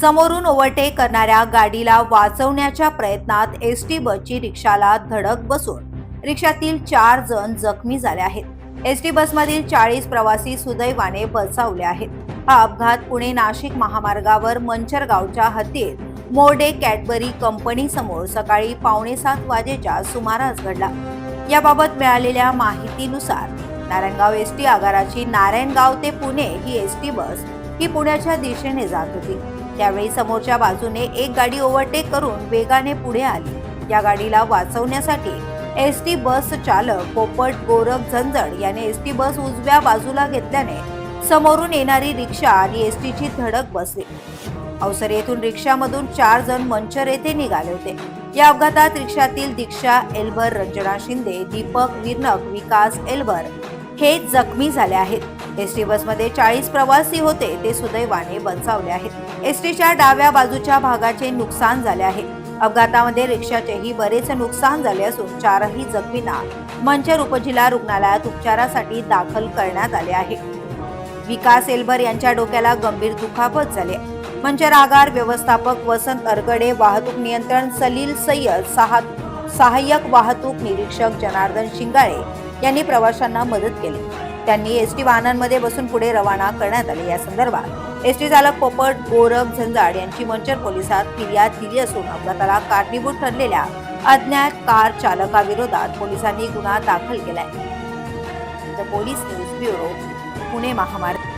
समोरून ओव्हरटेक करणाऱ्या गाडीला वाचवण्याच्या प्रयत्नात एसटी बसची रिक्षाला धडक बसून रिक्षातील 4 जण जखमी झाले आहेत। एसटी बसमधील 40 प्रवासी सुदैवाने बचावले आहेत। हा अपघात पुणे नाशिक महामार्गावर मंचर गावच्या हद्दीत मोर्डे कॅडबरी कंपनी समोर सकाळी 6:45 वाजेच्या सुमारास घडला। याबाबत मिळालेल्या माहितीनुसार नारायणगाव एसटी आगाराची नारायणगाव ते पुणे ही एसटी बस ही पुण्याच्या दिशेने जात होती। त्यावेळी समोरच्या बाजूने एक गाडी ओव्हरटेक करून वेगाने पुढे आली। या गाडीला वाचवण्यासाठी एसटी बस चालक पोपट गोरख झंझड याने एसटी बस उजव्या बाजूला घेतल्याने समोरून येणारी रिक्षा आणि एसटीची धडक बसली। अवसर येथून रिक्षामधून 4 जण मंचर येथे निघाले होते। या अपघातात रिक्षातील दीक्षा एल्बर, रंजना शिंदे, दीपक विरनक, विकास एल्बर हे जखमी झाले आहेत। एसटी बसमध्ये 40 प्रवासी होते, ते सुदैवाने बचावले आहेत। एसटीच्या डाव्या बाजूच्या भागाचे नुकसान झाले आहे। अपघातामध्ये रिक्षाचेही बरेच नुकसान झाले असून 4ही जखमींना मंचर उपजिल्हा रुग्णालयात उपचारासाठी दाखल करण्यात आले आहे। विकास एल्बर यांच्या डोक्याला गंभीर दुखापत झाली। मंचर आगार व्यवस्थापक वसंत अरगडे, वाहतूक नियंत्रण सलील सय्यद, सहाय्यक वाहतूक निरीक्षक जनार्दन शिंगाळे यांनी प्रवाशांना मदत केली। त्यांनी एसटी वाहनांमध्ये बसून पुढे रवाना करण्यात आले। या संदर्भात एसटी चालक पोपट गोरख झंझड यांची मंचर पोलिसात फिर्याद दिली असून अपघाताला कारणीभूत ठरलेल्या अज्ञात कार चालकाविरोधात पोलिसांनी गुन्हा दाखल केलाय। The police news bureau, Pune महामार्ग।